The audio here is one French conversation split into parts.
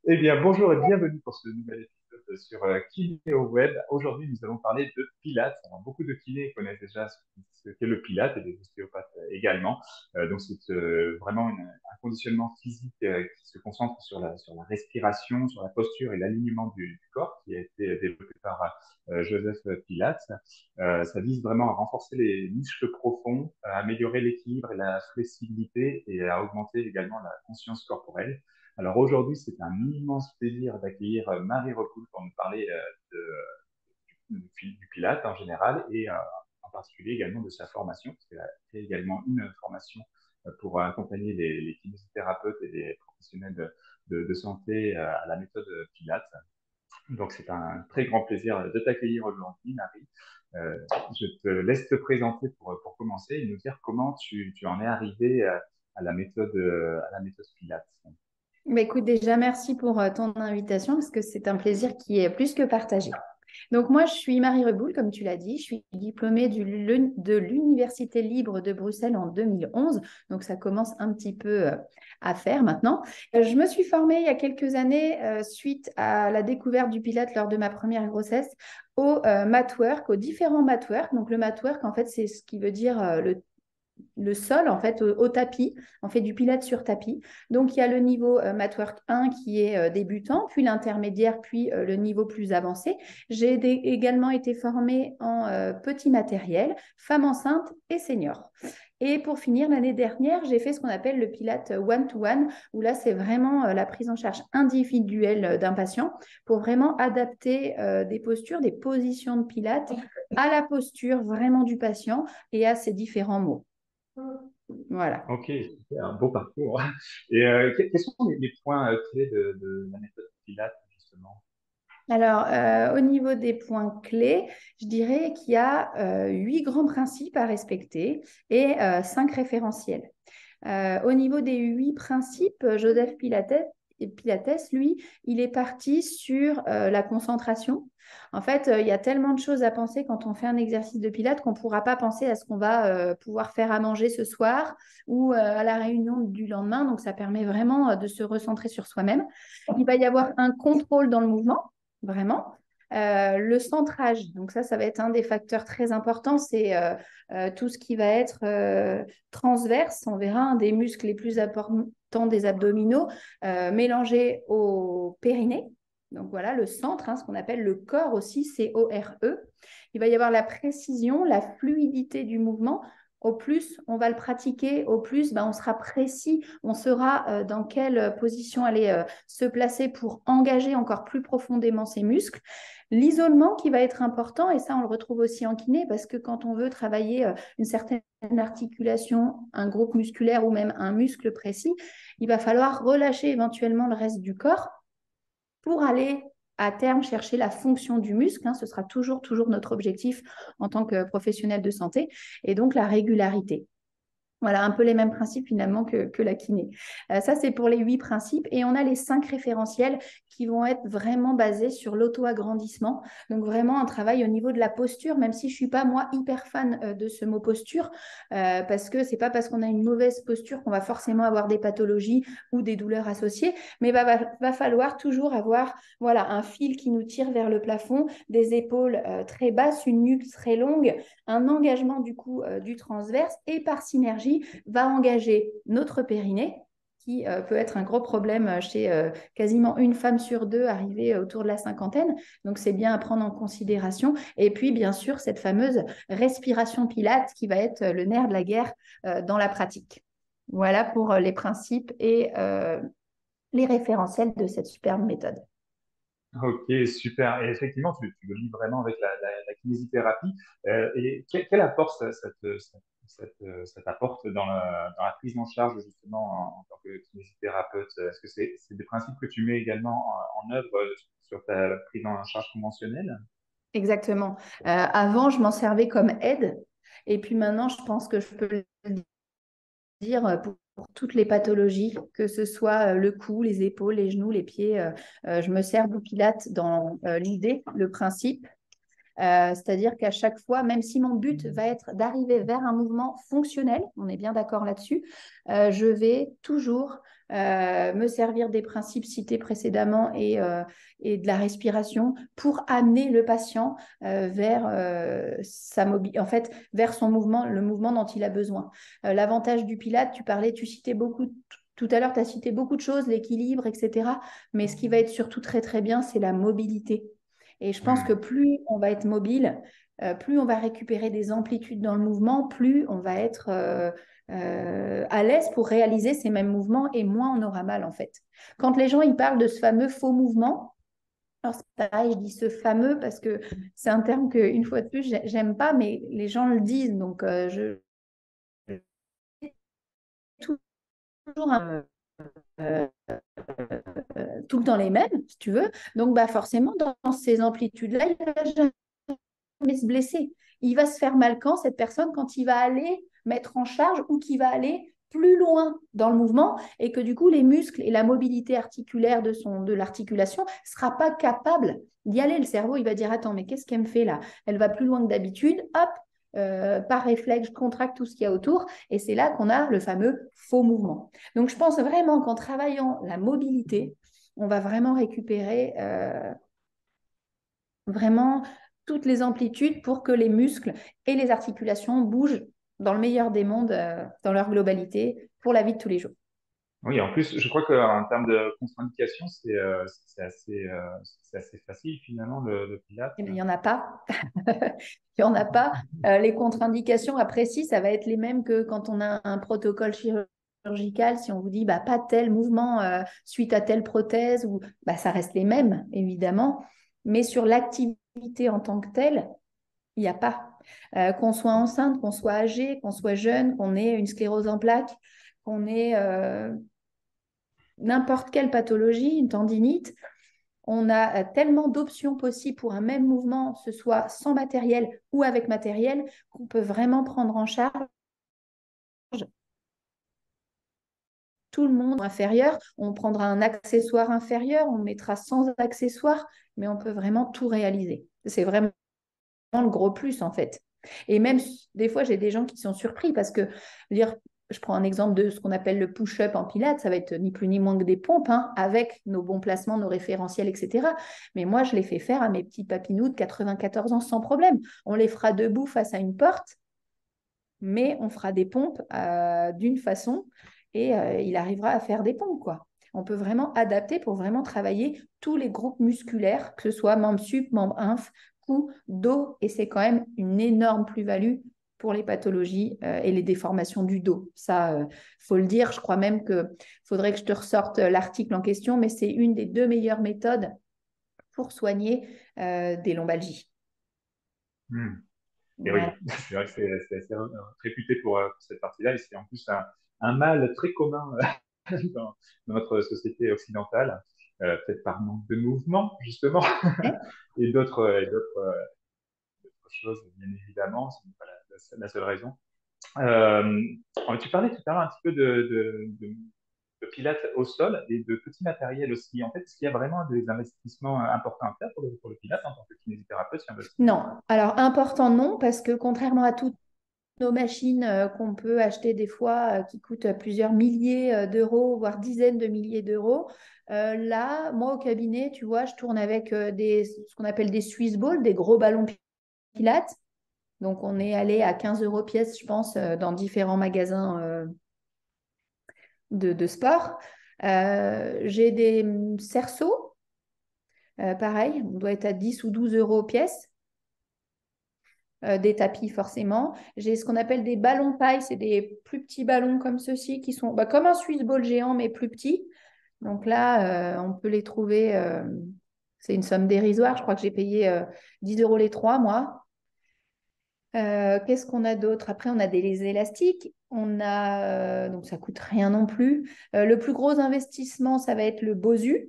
Eh bien, bonjour et bienvenue pour ce nouvel épisode sur Kinéo Web. Aujourd'hui, nous allons parler de Pilates. Alors, beaucoup de kinés connaissent déjà ce qu'est le Pilates et des ostéopathes également. Donc, c'est vraiment un conditionnement physique qui se concentre sur la respiration, sur la posture et l'alignement du corps qui a été développé par Joseph Pilates. Ça vise vraiment à renforcer les muscles profonds, à améliorer l'équilibre et la flexibilité et à augmenter également la conscience corporelle. Alors aujourd'hui, c'est un immense plaisir d'accueillir Marie Recoul pour nous parler du Pilate en général et en particulier également de sa formation, parce qu'elle a fait également une formation pour accompagner les kinésithérapeutes et les professionnels de santé à la méthode Pilate. Donc c'est un très grand plaisir de t'accueillir aujourd'hui, Marie. Euh, je te laisse te présenter pour commencer et nous dire comment tu en es arrivé à la méthode Pilate. Bah, écoute, déjà, merci pour ton invitation parce que c'est un plaisir qui est plus que partagé. Donc, moi, je suis Marie Reboul, comme tu l'as dit. Je suis diplômée de l'Université libre de Bruxelles en 2011. Donc, ça commence un petit peu à faire maintenant. Je me suis formée il y a quelques années suite à la découverte du Pilates lors de ma première grossesse au matwork, aux différents matwork. Donc, le matwork, en fait, c'est ce qui veut dire le sol, en fait, au tapis. On fait du pilates sur tapis. Donc, il y a le niveau Matwork 1 qui est débutant, puis l'intermédiaire, puis le niveau plus avancé. J'ai également été formée en petit matériel, femme enceinte et senior. Et pour finir, l'année dernière, j'ai fait ce qu'on appelle le Pilate one-to-one, où là, c'est vraiment la prise en charge individuelle d'un patient pour vraiment adapter des postures, des positions de Pilate à la posture vraiment du patient et à ses différents mots. Voilà. Ok, super, un beau parcours. Et quels sont les points clés de la méthode Pilates, justement? Alors, au niveau des points clés, je dirais qu'il y a 8 grands principes à respecter et 5 référentiels. Au niveau des 8 principes, Joseph Pilates, lui, il est parti sur la concentration. En fait, il y a tellement de choses à penser quand on fait un exercice de Pilates qu'on ne pourra pas penser à ce qu'on va pouvoir faire à manger ce soir ou à la réunion du lendemain. Donc, ça permet vraiment de se recentrer sur soi-même. Il va y avoir un contrôle dans le mouvement, vraiment. Le centrage, donc ça va être un des facteurs très importants, c'est tout ce qui va être transverse, on verra un des muscles les plus importants des abdominaux, mélangés au périnée. Donc voilà, le centre, ce qu'on appelle le corps aussi, C-O-R-E. Il va y avoir la précision, la fluidité du mouvement. Au plus on va le pratiquer, au plus on sera précis, on saura dans quelle position aller se placer pour engager encore plus profondément ses muscles. L'isolement qui va être important, et ça on le retrouve aussi en kiné, parce que quand on veut travailler une certaine articulation, un groupe musculaire ou même un muscle précis, il va falloir relâcher éventuellement le reste du corps pour aller à terme chercher la fonction du muscle. Ce sera toujours notre objectif en tant que professionnel de santé, et donc la régularité. Voilà, un peu les mêmes principes finalement que la kiné. Ça, c'est pour les 8 principes. Et on a les 5 référentiels qui vont être vraiment basés sur l'auto-agrandissement. Donc vraiment un travail au niveau de la posture, même si je ne suis pas moi hyper fan de ce mot posture, parce que ce n'est pas parce qu'on a une mauvaise posture qu'on va forcément avoir des pathologies ou des douleurs associées, mais va falloir toujours avoir voilà, un fil qui nous tire vers le plafond, des épaules très basses, une nuque très longue, un engagement du coup du transverse et par synergie va engager notre périnée qui peut être un gros problème chez quasiment une femme sur deux arrivée autour de la cinquantaine. Donc, c'est bien à prendre en considération. Et puis, bien sûr, cette fameuse respiration pilate qui va être le nerf de la guerre dans la pratique. Voilà pour les principes et les référentiels de cette superbe méthode. Ok, super. Et effectivement, tu le lis vraiment avec la kinésithérapie. Et quel apport ça t'apporte dans la prise en charge, justement, en tant que kinésithérapeute? Est-ce que c'est des principes que tu mets également en œuvre sur ta prise en charge conventionnelle? Exactement. Avant, je m'en servais comme aide. Et puis maintenant, je pense que je peux le dire pour toutes les pathologies, que ce soit le cou, les épaules, les genoux, les pieds. Je me sers du pilate dans l'idée, le principe. C'est-à-dire qu'à chaque fois, même si mon but va être d'arriver vers un mouvement fonctionnel, on est bien d'accord là-dessus, je vais toujours me servir des principes cités précédemment et de la respiration pour amener le patient vers en fait, vers son mouvement, le mouvement dont il a besoin. L'avantage du Pilate, tu citais beaucoup tout à l'heure, tu as cité beaucoup de choses, l'équilibre, etc. Mais ce qui va être surtout très, très bien, c'est la mobilité. Et je pense que Hmm. plus on va être mobile, plus on va récupérer des amplitudes dans le mouvement, plus on va être à l'aise pour réaliser ces mêmes mouvements et moins on aura mal en fait. Quand les gens ils parlent de ce fameux faux mouvement, alors c'est pareil, je dis ce fameux parce que c'est un terme que une fois de plus j'aime pas, mais les gens le disent donc je toujours euh, tout le temps les mêmes, si tu veux. Donc bah forcément dans ces amplitudes-là, il va jamais se blesser. Il va se faire mal quand cette personne, quand il va aller mettre en charge ou qu'il va aller plus loin dans le mouvement et que du coup les muscles et la mobilité articulaire de l'articulation ne sera pas capable d'y aller. Le cerveau, il va dire attends, mais qu'est-ce qu'elle me fait là? Elle va plus loin que d'habitude, hop, par réflexe, je contracte tout ce qu'il y a autour et c'est là qu'on a le fameux faux mouvement. Donc je pense vraiment qu'en travaillant la mobilité, on va vraiment récupérer vraiment toutes les amplitudes pour que les muscles et les articulations bougent dans le meilleur des mondes, dans leur globalité, pour la vie de tous les jours. Oui, en plus, je crois qu'en termes de contre-indication, c'est assez facile finalement le Pilate. Eh bien, il n'y en a pas. Il n'y en a pas. Les contre-indications, après, si, ça va être les mêmes que quand on a un protocole chirurgical. Si on vous dit bah, pas tel mouvement suite à telle prothèse, ou, bah, ça reste les mêmes, évidemment. Mais sur l'activité en tant que telle, il n'y a pas. Qu'on soit enceinte, qu'on soit âgé, qu'on soit jeune, qu'on ait une sclérose en plaques, qu'on ait n'importe quelle pathologie, une tendinite, on a tellement d'options possibles pour un même mouvement, ce soit sans matériel ou avec matériel, qu'on peut vraiment prendre en charge tout le monde inférieur. On prendra un accessoire inférieur, on mettra sans accessoire, mais on peut vraiment tout réaliser. C'est vraiment le gros plus en fait. Et même des fois, j'ai des gens qui sont surpris parce que, dire, je prends un exemple de ce qu'on appelle le push-up en pilates, ça va être ni plus ni moins que des pompes, hein, avec nos bons placements, nos référentiels, etc. Mais moi, je les fais faire à mes petits papinous de 94 ans sans problème. On les fera debout face à une porte, mais on fera des pompes d'une façon et il arrivera à faire des pompes, quoi. On peut vraiment adapter pour vraiment travailler tous les groupes musculaires, que ce soit membre sup, membre inf, cou, dos, et c'est quand même une énorme plus-value pour les pathologies et les déformations du dos. Ça, faut le dire, je crois même qu'il faudrait que je te ressorte l'article en question, mais c'est une des deux meilleures méthodes pour soigner des lombalgies. Hmm. Et oui, Voilà. c'est vrai que c'est assez réputé pour cette partie-là, et c'est en plus un mal très commun dans notre société occidentale, peut-être par manque de mouvement, justement, Ouais. et d'autres choses, bien évidemment, ce n'est pas la seule raison. Euh, Tu parlais tout à l'heure un petit peu de pilates au sol et de petits matériels aussi. En fait, est-ce qu'il y a vraiment des investissements importants à faire pour le pilates en tant que kinésithérapeute si on veut se lancer? Non, alors important non, parce que contrairement à toutes nos machines qu'on peut acheter des fois qui coûtent plusieurs milliers d'euros, voire dizaines de milliers d'euros, là, moi au cabinet, tu vois, je tourne avec ce qu'on appelle des Swiss balls, des gros ballons pilates. Donc on est allé à 15 euros pièce, je pense, dans différents magasins de sport. J'ai des cerceaux, pareil, on doit être à 10 ou 12 euros pièce. Des tapis forcément. J'ai ce qu'on appelle des ballons paille, c'est des plus petits ballons comme ceux-ci qui sont bah, comme un Swiss ball géant mais plus petit. Donc là, on peut les trouver, c'est une somme dérisoire, je crois que j'ai payé 10 euros les trois, moi. Qu'est-ce qu'on a d'autre? Après, on a des élastiques, on a, donc ça coûte rien non plus. Le plus gros investissement, ça va être le Bosu.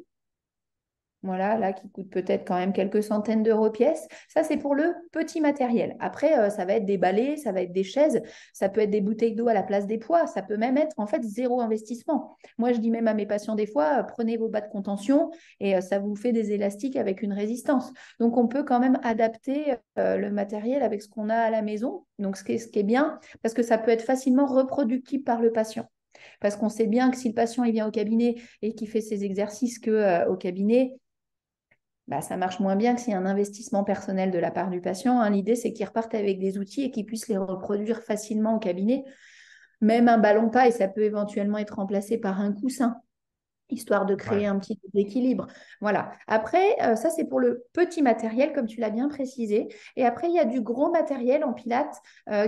Voilà, là, qui coûte peut-être quand même quelques centaines d'euros pièce. Ça, c'est pour le petit matériel. Après, ça va être des balais, ça va être des chaises, ça peut être des bouteilles d'eau à la place des poids, ça peut même être en fait zéro investissement. Moi, je dis même à mes patients des fois, prenez vos bas de contention et ça vous fait des élastiques avec une résistance. Donc, on peut quand même adapter le matériel avec ce qu'on a à la maison. Donc, ce qui est bien, parce que ça peut être facilement reproductible par le patient. Parce qu'on sait bien que si le patient il vient au cabinet et qu'il fait ses exercices qu'au cabinet, bah, ça marche moins bien que s'il y a un investissement personnel de la part du patient. Hein. L'idée, c'est qu'il reparte avec des outils et qu'il puisse les reproduire facilement au cabinet. Même un ballon paille, ça peut éventuellement être remplacé par un coussin, histoire de créer Ouais. un petit équilibre. Voilà. Après, ça, c'est pour le petit matériel, comme tu l'as bien précisé. Et après, il y a du gros matériel en pilates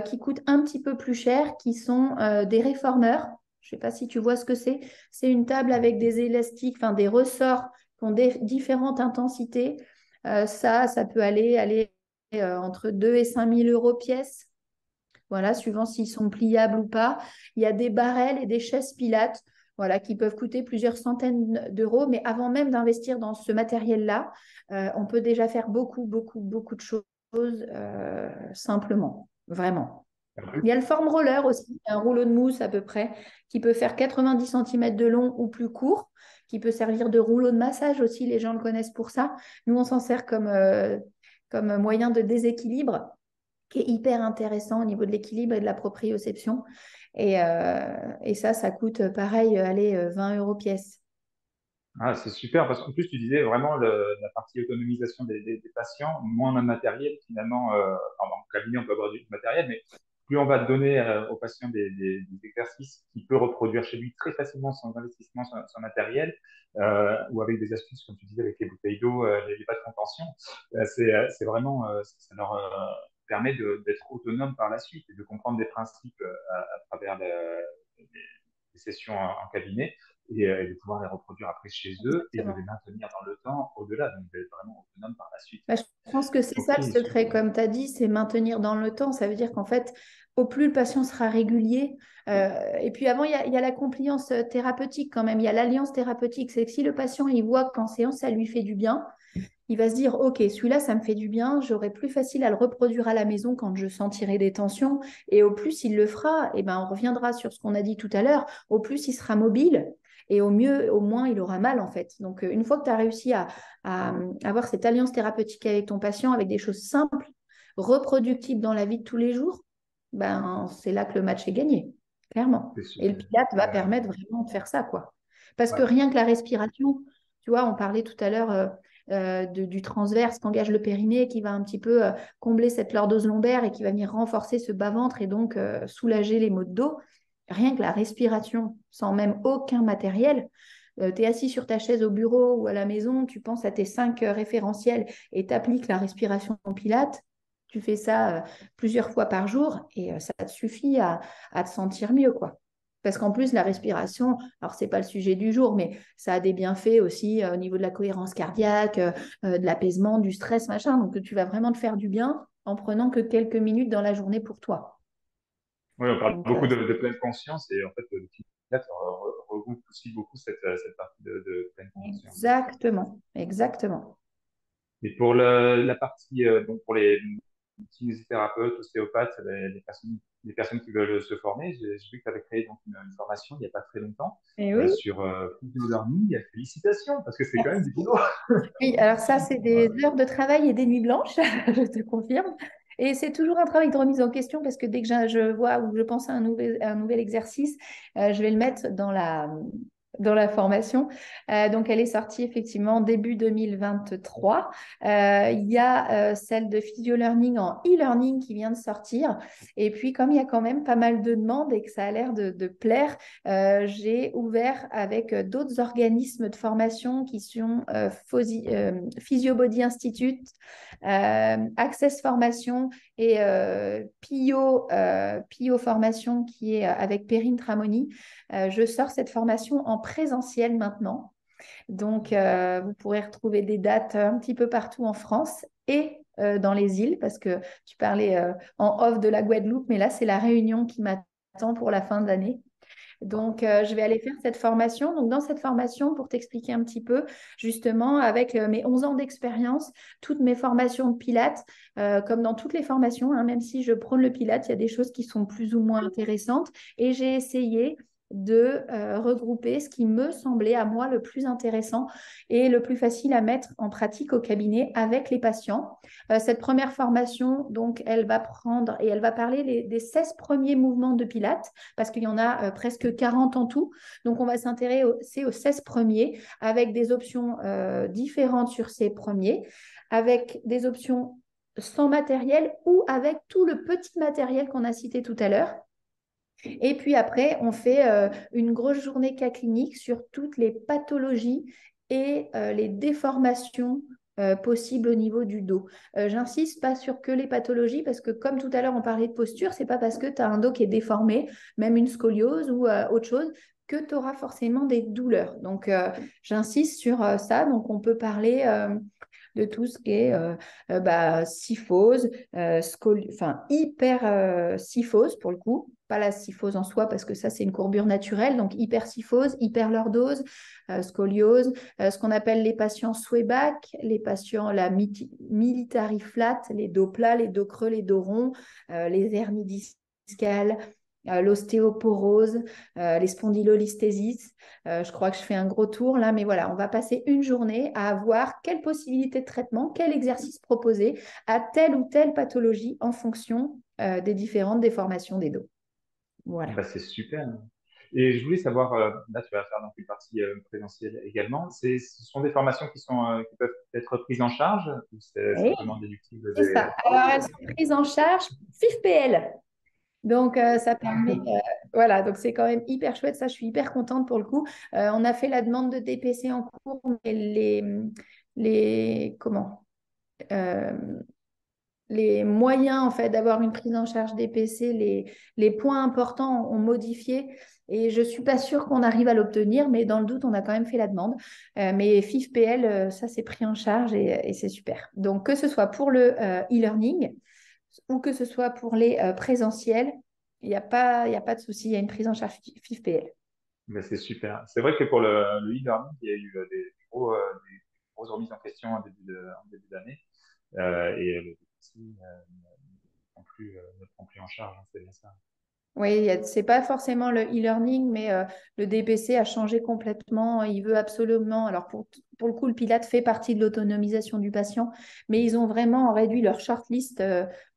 qui coûte un petit peu plus cher, qui sont des réformeurs. Je ne sais pas si tu vois ce que c'est. C'est une table avec des élastiques, enfin des ressorts qui ont différentes intensités. Ça peut aller entre 2 et 5 000 euros pièce. Voilà, suivant s'ils sont pliables ou pas. Il y a des barrels et des chaises pilates, voilà, qui peuvent coûter plusieurs centaines d'euros. Mais avant même d'investir dans ce matériel-là, on peut déjà faire beaucoup, beaucoup, beaucoup de choses simplement, vraiment. Il y a le form roller aussi, un rouleau de mousse à peu près, qui peut faire 90 centimètres de long ou plus court, qui peut servir de rouleau de massage aussi, les gens le connaissent pour ça. Nous, on s'en sert comme moyen de déséquilibre, qui est hyper intéressant au niveau de l'équilibre et de la proprioception. Et ça coûte pareil, allez, 20 euros pièce. Ah, c'est super parce qu'en plus, tu disais vraiment la partie autonomisation des patients, moins de matériel finalement. En cabinet, on peut avoir du matériel, mais plus on va donner au patient des exercices qu'il peut reproduire chez lui très facilement sans investissement sur matériel, ou avec des astuces, comme tu disais, avec les bouteilles d'eau, les bas de contention, c'est vraiment, ça leur permet d'être autonome par la suite et de comprendre des principes à travers les sessions en cabinet et de pouvoir les reproduire après chez eux et de les Exactement. maintenir dans le temps au-delà, donc d'être vraiment autonome par la suite. Bah, je pense que c'est Ok, ça le secret, comme tu as dit, c'est maintenir dans le temps. Ça veut dire qu'en fait, au plus le patient sera régulier, et puis avant, il y a la compliance thérapeutique quand même, il y a l'alliance thérapeutique. C'est que si le patient il voit qu'en séance, ça lui fait du bien, il va se dire, OK, celui-là, ça me fait du bien, j'aurai plus facile à le reproduire à la maison quand je sentirai des tensions. Et au plus il le fera, et ben, on reviendra sur ce qu'on a dit tout à l'heure, au plus il sera mobile. Et au mieux, au moins, il aura mal en fait. Donc, une fois que tu as réussi à avoir cette alliance thérapeutique avec ton patient, avec des choses simples, reproductibles dans la vie de tous les jours, ben, c'est là que le match est gagné, clairement. c'est Et le super. Pilate va Euh, permettre vraiment de faire ça, quoi. Parce que ouais, rien que la respiration, tu vois, on parlait tout à l'heure du transverse qu'engage le périnée, qui va un petit peu combler cette lordose lombaire et qui va venir renforcer ce bas-ventre et donc soulager les maux de dos. Rien que la respiration, sans même aucun matériel, tu es assis sur ta chaise au bureau ou à la maison, tu penses à tes 5 référentiels et tu appliques la respiration en pilates. Tu fais ça plusieurs fois par jour et ça te suffit à te sentir mieux, quoi. Parce qu'en plus, la respiration, alors c'est pas le sujet du jour, mais ça a des bienfaits aussi au niveau de la cohérence cardiaque, de l'apaisement, du stress, machin. Donc, tu vas vraiment te faire du bien en prenant que quelques minutes dans la journée pour toi. oui, on parle Donc, beaucoup de pleine conscience et en fait, le Pilates regroupe aussi beaucoup cette partie de pleine conscience. exactement, exactement. Et pour la partie, donc pour les kinésithérapeutes, ostéopathes, les personnes qui veulent se former, j'ai vu que tu avais créé donc une formation il n'y a pas très longtemps Et oui. sur Physio Learning. Félicitations, parce que c'est quand même du boulot. Oui, alors ça, c'est des heures de travail et des nuits blanches, je te confirme. Et c'est toujours un travail de remise en question parce que dès que je vois ou je pense à un nouvel exercice, je vais le mettre dans la formation. Donc, elle est sortie effectivement début 2023. Il y a celle de Physio Learning en e-learning qui vient de sortir. Et puis, comme il y a quand même pas mal de demandes et que ça a l'air de plaire, j'ai ouvert avec d'autres organismes de formation qui sont Physio Body Institute, Access Formation et PIO Formation qui est avec Perrine Tramoni. Je sors cette formation en présentiel maintenant. Donc, vous pourrez retrouver des dates un petit peu partout en France et dans les îles, parce que tu parlais en off de la Guadeloupe, mais là, c'est la Réunion qui m'attend pour la fin de l'année. Donc, je vais aller faire cette formation. Donc, dans cette formation, pour t'expliquer un petit peu, justement, avec mes 11 ans d'expérience, toutes mes formations de Pilates, comme dans toutes les formations, hein, même si je prône le Pilates, il y a des choses qui sont plus ou moins intéressantes. Et j'ai essayé de regrouper ce qui me semblait à moi le plus intéressant et le plus facile à mettre en pratique au cabinet avec les patients. Cette première formation, donc, elle va prendre et elle va parler des 16 premiers mouvements de Pilates, parce qu'il y en a presque 40 en tout. Donc, on va s'intéresser aux 16 premiers avec des options différentes sur ces premiers, avec des options sans matériel ou avec tout le petit matériel qu'on a cité tout à l'heure. Et puis après, on fait une grosse journée cas clinique sur toutes les pathologies et les déformations possibles au niveau du dos. J'insiste pas sur que les pathologies parce que comme tout à l'heure on parlait de posture, c'est pas parce que tu as un dos qui est déformé, même une scoliose ou autre chose, que tu auras forcément des douleurs. Donc j'insiste sur ça. Donc on peut parler de tout ce qui est syphose, enfin hypersyphose pour le coup, pas la syphose en soi parce que ça c'est une courbure naturelle, donc hypersyphose, hyperlordose, scoliose, ce qu'on appelle les patients swayback, les patients la military flat, les dos plats, les dos creux, les dos ronds, les hernies discales, l'ostéoporose, les spondylolisthésis. Je crois que je fais un gros tour là, mais voilà, on va passer une journée à voir quelle possibilité de traitement, quel exercice proposer à telle ou telle pathologie en fonction des différentes déformations des dos. Voilà. Bah, c'est super. Et je voulais savoir, là, tu vas faire donc une partie présentielle également. Ce sont des formations qui peuvent être prises en charge ou c'est Oui, simplement déductible c'est ça. Alors, elles sont prises en charge FIFPL. Donc, ça permet, voilà, donc c'est quand même hyper chouette. Ça, je suis hyper contente pour le coup. On a fait la demande de DPC en cours, mais comment? Euh, les moyens en fait d'avoir une prise en charge des PC, les points importants ont modifié et je ne suis pas sûre qu'on arrive à l'obtenir, mais dans le doute, on a quand même fait la demande. Mais FIFPL, ça c'est pris en charge et c'est super. Donc que ce soit pour le e-learning ou que ce soit pour les présentiels, il y a pas de souci, il y a une prise en charge FIFPL. Mais c'est super. C'est vrai que pour le e-learning, il y a eu des grosses remises en question en début d'année. Et le petit ne prend plus en charge, hein, c'est bien ça. Oui, c'est pas forcément le e-learning, mais le DPC a changé complètement. Il veut absolument. Alors, pour le coup, le Pilate fait partie de l'autonomisation du patient, mais ils ont vraiment réduit leur shortlist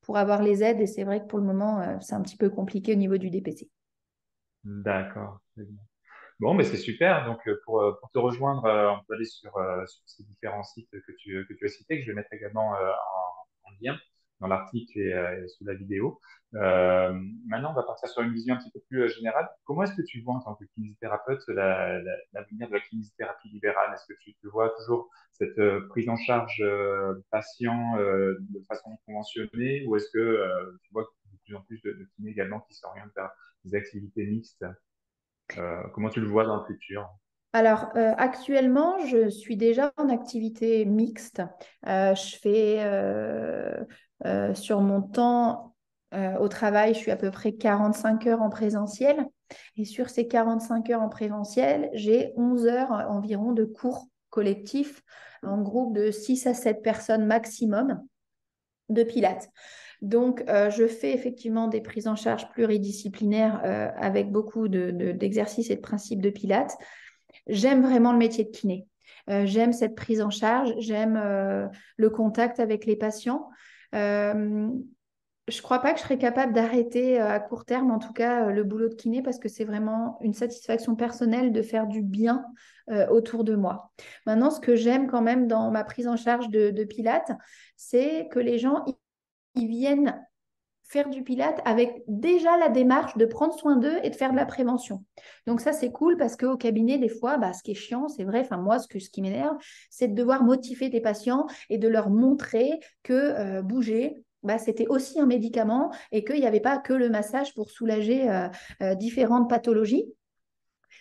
pour avoir les aides. Et c'est vrai que pour le moment, c'est un petit peu compliqué au niveau du DPC. D'accord. Très bien. Bon, mais c'est super. Donc, pour te rejoindre, on peut aller sur ces différents sites que tu as cités, que je vais mettre également en lien dans l'article et sous la vidéo. Maintenant, on va partir sur une vision un petit peu plus générale. Comment est-ce que tu vois en tant que kinésithérapeute l'avenir de la kinésithérapie libérale? Est-ce que tu te vois toujours cette prise en charge patient de façon conventionnée ou est-ce que tu vois de plus en plus de kinés également qui s'orientent vers des activités mixtes? Comment tu le vois dans le futur? Alors, actuellement, je suis déjà en activité mixte. Je fais sur mon temps au travail, je suis à peu près 45 heures en présentiel. Et sur ces 45 heures en présentiel, j'ai 11 heures environ de cours collectifs en groupe de 6 à 7 personnes maximum de pilates. Donc, je fais effectivement des prises en charge pluridisciplinaires avec beaucoup d'exercices et de principes de pilates. J'aime vraiment le métier de kiné. J'aime cette prise en charge, j'aime le contact avec les patients. Euh, je ne crois pas que je serais capable d'arrêter à court terme, en tout cas, le boulot de kiné, parce que c'est vraiment une satisfaction personnelle de faire du bien autour de moi. Maintenant, ce que j'aime quand même dans ma prise en charge de Pilates, c'est que les gens ils viennent faire du Pilate avec déjà la démarche de prendre soin d'eux et de faire de la prévention. Donc ça, c'est cool parce qu'au cabinet, des fois, ce qui est chiant, c'est vrai, enfin moi, ce qui m'énerve, c'est de devoir motiver des patients et de leur montrer que bouger, c'était aussi un médicament et qu'il n'y avait pas que le massage pour soulager différentes pathologies.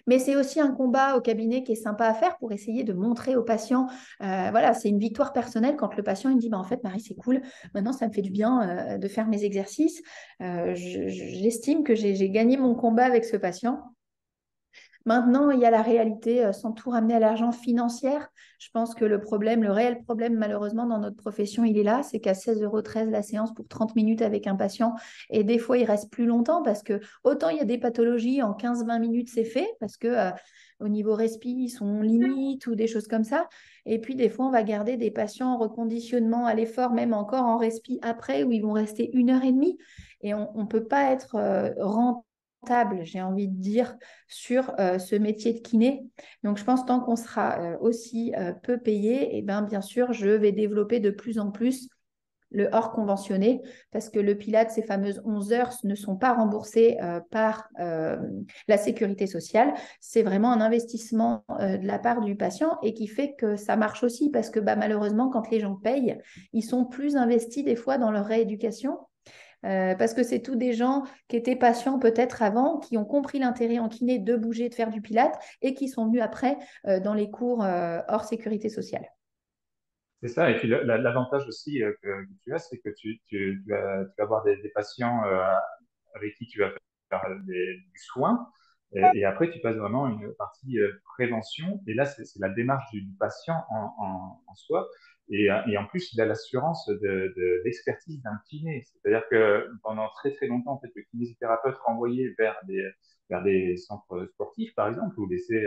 Mais c'est aussi un combat au cabinet qui est sympa à faire pour essayer de montrer aux patients, voilà, c'est une victoire personnelle quand le patient il me dit, en fait, Marie, c'est cool, maintenant ça me fait du bien de faire mes exercices. J'estime que j'ai gagné mon combat avec ce patient. Maintenant, il y a la réalité, sans tout ramener à l'argent financière. Je pense que le réel problème, malheureusement, dans notre profession, il est là, c'est qu'à 16,13 € la séance pour 30 minutes avec un patient, et des fois, il reste plus longtemps parce que autant il y a des pathologies, en 15-20 minutes, c'est fait, parce que au niveau respi, ils sont limites ou des choses comme ça. Et puis, des fois, on va garder des patients en reconditionnement à l'effort, même encore en respi après, où ils vont rester 1 heure et demie. Et on ne peut pas être rentable, j'ai envie de dire, sur ce métier de kiné. Donc, je pense tant qu'on sera aussi peu payé, et ben, bien sûr, je vais développer de plus en plus le hors conventionné, parce que le Pilate, ces fameuses 11 heures, ne sont pas remboursées par la sécurité sociale. C'est vraiment un investissement de la part du patient et qui fait que ça marche aussi, parce que bah, malheureusement, quand les gens payent, ils sont plus investis des fois dans leur rééducation. Parce que c'est tous des gens qui étaient patients peut-être avant, qui ont compris l'intérêt en kiné de bouger, de faire du Pilate, et qui sont venus après dans les cours hors sécurité sociale. C'est ça. Et puis l'avantage aussi que tu as, c'est que tu vas avoir des patients avec qui tu vas faire du soin. Et après, tu passes vraiment une partie prévention. Et là, c'est la démarche du patient en soi. Et en plus, il a l'assurance l'expertise d'un kiné. C'est-à-dire que pendant très très longtemps, en fait, le kinésithérapeute renvoyait vers des centres sportifs, par exemple, ou laissait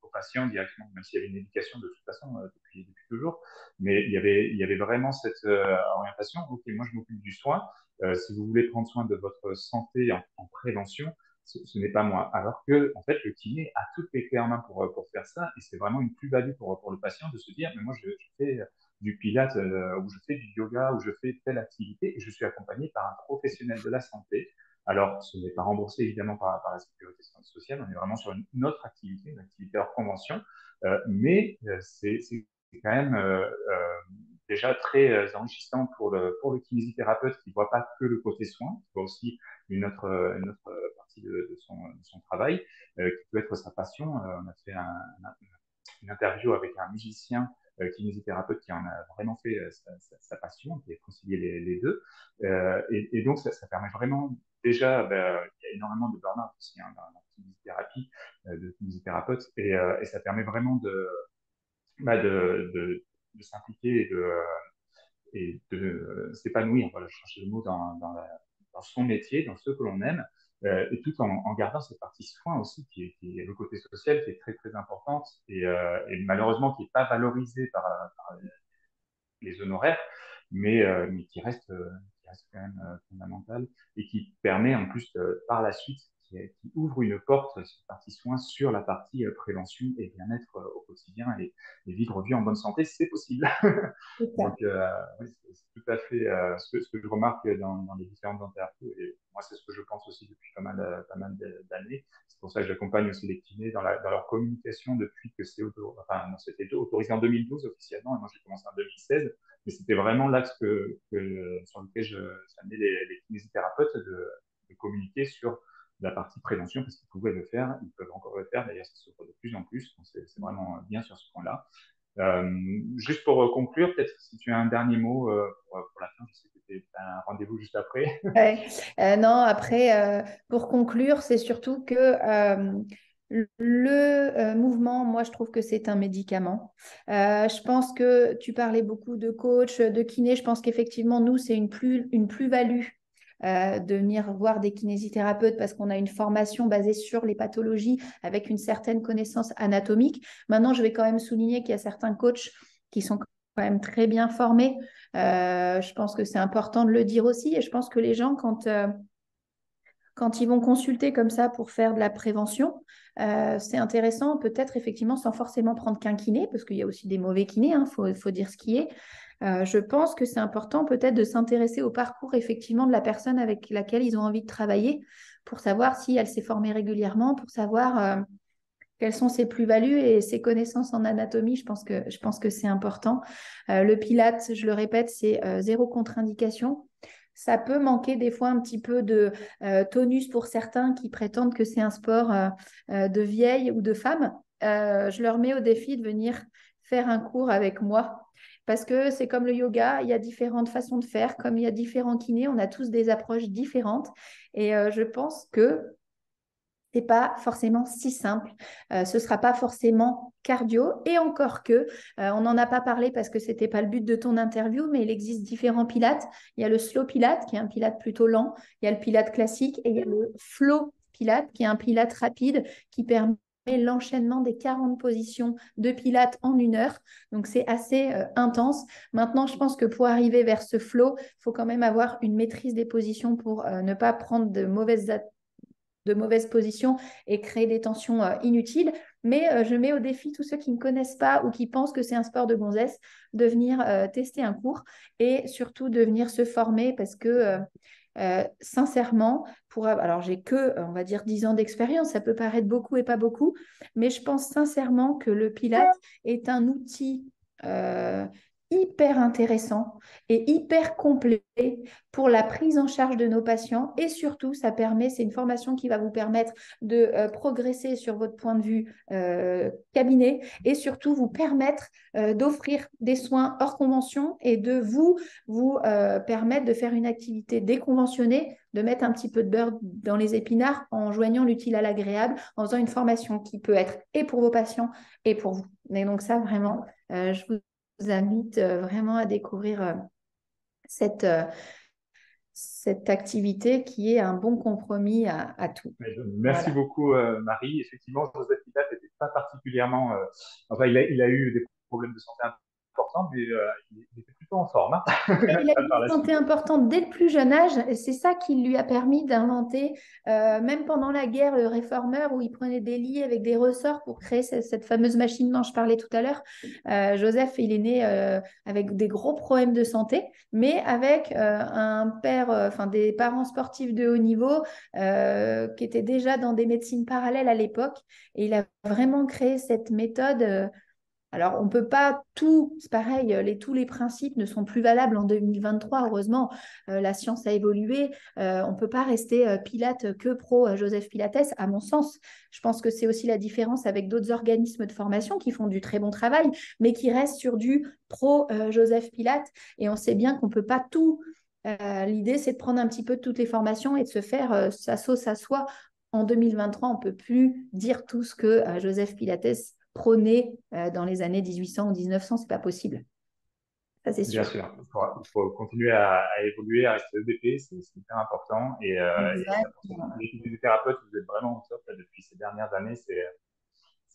aux patients directement, même s'il y avait une éducation de toute façon depuis toujours. Mais il y avait vraiment cette orientation. Ok, moi je m'occupe du soin. Si vous voulez prendre soin de votre santé en prévention, ce n'est pas moi. Alors que, en fait, le kiné a toutes les clés en main pour faire ça. Et c'est vraiment une plus-value pour le patient de se dire, mais moi, je fais du pilates, ou je fais du yoga, ou je fais telle activité, et je suis accompagné par un professionnel de la santé. Alors, ce n'est pas remboursé évidemment par la sécurité sociale, on est vraiment sur une autre activité, une activité hors convention, mais c'est quand même déjà très enrichissant pour le kinésithérapeute qui ne voit pas que le côté soin, qui voit aussi une autre partie de son travail, qui peut être sa passion. On a fait une interview avec un musicien kinésithérapeute qui en a vraiment fait sa passion, qui a concilié les deux. Et donc, ça permet vraiment, déjà, il y a énormément de burn-out aussi hein, dans la kinésithérapie, de kinésithérapeutes, et ça permet vraiment de s'impliquer et de s'épanouir, voilà, je cherchais le mot, dans son métier, dans ce que l'on aime, et tout en gardant cette partie soin aussi, qui est le côté social, qui est très très importante, et malheureusement qui n'est pas valorisée par les honoraires, mais qui reste quand même fondamentale, et qui permet en plus par la suite, qui ouvre une porte, cette partie soins, sur la partie prévention et bien-être au quotidien, et vivre vie en bonne santé, c'est possible. C'est ça. Donc, oui, c'est tout à fait ce que je remarque dans les différentes interviews. Et moi, c'est ce que je pense aussi depuis pas mal d'années. C'est pour ça que j'accompagne aussi les kinés dans leur communication depuis que enfin, non, c'était autorisé en 2012 officiellement, et moi j'ai commencé en 2016. Mais c'était vraiment l'axe sur lequel j'amenais les kinésithérapeutes de communiquer sur la partie prévention, parce qu'ils pouvaient le faire, ils peuvent encore le faire, d'ailleurs ça se fait de plus en plus, donc c'est vraiment bien sur ce point-là. Juste pour conclure, peut-être si tu as un dernier mot pour la fin, je sais que tu as un rendez-vous juste après. Ouais. Non, après, pour conclure, c'est surtout que le mouvement, moi, je trouve que c'est un médicament. Je pense que tu parlais beaucoup de coach, de kiné. Je pense qu'effectivement, nous, c'est une plus-value de venir voir des kinésithérapeutes parce qu'on a une formation basée sur les pathologies avec une certaine connaissance anatomique. Maintenant, je vais quand même souligner qu'il y a certains coachs qui sont quand même très bien formés. Je pense que c'est important de le dire aussi. Et je pense que les gens, quand ils vont consulter comme ça pour faire de la prévention, c'est intéressant, peut-être effectivement sans forcément prendre qu'un kiné, parce qu'il y a aussi des mauvais kinés, hein, faut dire ce qui est. Je pense que c'est important peut-être de s'intéresser au parcours effectivement de la personne avec laquelle ils ont envie de travailler pour savoir si elle s'est formée régulièrement, pour savoir quelles sont ses plus-values et ses connaissances en anatomie. Je pense que c'est important. Le Pilate, je le répète, c'est zéro contre-indication. Ça peut manquer des fois un petit peu de tonus pour certains qui prétendent que c'est un sport de vieille ou de femme. Je leur mets au défi de venir faire un cours avec moi. Parce que c'est comme le yoga, il y a différentes façons de faire, comme il y a différents kinés, on a tous des approches différentes. Et je pense que c'est pas forcément si simple. Ce sera pas forcément cardio. Et encore que, on n'en a pas parlé parce que c'était pas le but de ton interview, mais il existe différents pilates. Il y a le slow pilate, qui est un pilate plutôt lent. Il y a le pilate classique et il y a le flow pilate, qui est un pilate rapide qui permet l'enchaînement des 40 positions de pilates en 1 heure. Donc, c'est assez intense. Maintenant, je pense que pour arriver vers ce flow, il faut quand même avoir une maîtrise des positions pour ne pas prendre de mauvaises positions et créer des tensions inutiles. Mais je mets au défi tous ceux qui ne connaissent pas ou qui pensent que c'est un sport de gonzesse de venir tester un cours et surtout de venir se former parce que sincèrement, alors j'ai que, on va dire, 10 ans d'expérience, ça peut paraître beaucoup et pas beaucoup, mais je pense sincèrement que le Pilate est un outil hyper intéressant et hyper complet pour la prise en charge de nos patients et surtout, c'est une formation qui va vous permettre de progresser sur votre point de vue cabinet et surtout vous permettre d'offrir des soins hors convention et de vous permettre de faire une activité déconventionnée, de mettre un petit peu de beurre dans les épinards en joignant l'utile à l'agréable, en faisant une formation qui peut être et pour vos patients et pour vous. Et donc ça, vraiment, je vous invite vraiment à découvrir cette, cette activité qui est un bon compromis à tout. Merci Voilà. beaucoup, Marie. Effectivement, Joseph Pilat n'était pas particulièrement. Enfin, il a eu des problèmes de santé importants, mais il était plutôt en forme, hein, Il a eu par une la santé suite. importante dès le plus jeune âge, et c'est ça qui lui a permis d'inventer, même pendant la guerre, le réformeur, où il prenait des lits avec des ressorts pour créer cette fameuse machine dont je parlais tout à l'heure. Joseph, il est né avec des gros problèmes de santé, mais avec un père, enfin des parents sportifs de haut niveau qui étaient déjà dans des médecines parallèles à l'époque, et il a vraiment créé cette méthode. Alors, on ne peut pas tout, c'est pareil, tous les principes ne sont plus valables en 2023, heureusement, la science a évolué, on ne peut pas rester Pilate que pro Joseph Pilates, à mon sens. Je pense que c'est aussi la différence avec d'autres organismes de formation qui font du très bon travail, mais qui restent sur du pro Joseph Pilate, et on sait bien qu'on ne peut pas tout. L'idée, c'est de prendre un petit peu de toutes les formations et de se faire sa sauce à soi. En 2023, on ne peut plus dire tout ce que Joseph Pilates prôné dans les années 1800 ou 1900, c'est pas possible. Ça, c'est Bien sûr. sûr, il faut continuer à évoluer, à rester EDP, c'est hyper important. Et Exactement. les kinésithérapeutes, vous êtes vraiment au top là, depuis ces dernières années.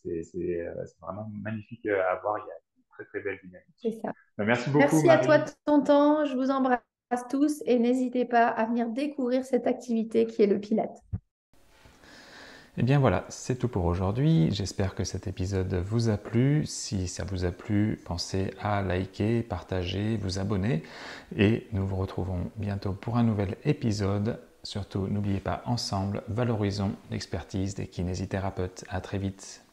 C'est vraiment magnifique à voir. Il y a une très, très belle C'est dynamique. ça. Merci beaucoup, Merci à toi de Marie. ton temps. Je vous embrasse tous et n'hésitez pas à venir découvrir cette activité qui est le Pilate. Et bien voilà, c'est tout pour aujourd'hui. J'espère que cet épisode vous a plu. Si ça vous a plu, pensez à liker, partager, vous abonner. Et nous vous retrouvons bientôt pour un nouvel épisode. Surtout, n'oubliez pas, ensemble, valorisons l'expertise des kinésithérapeutes. À très vite.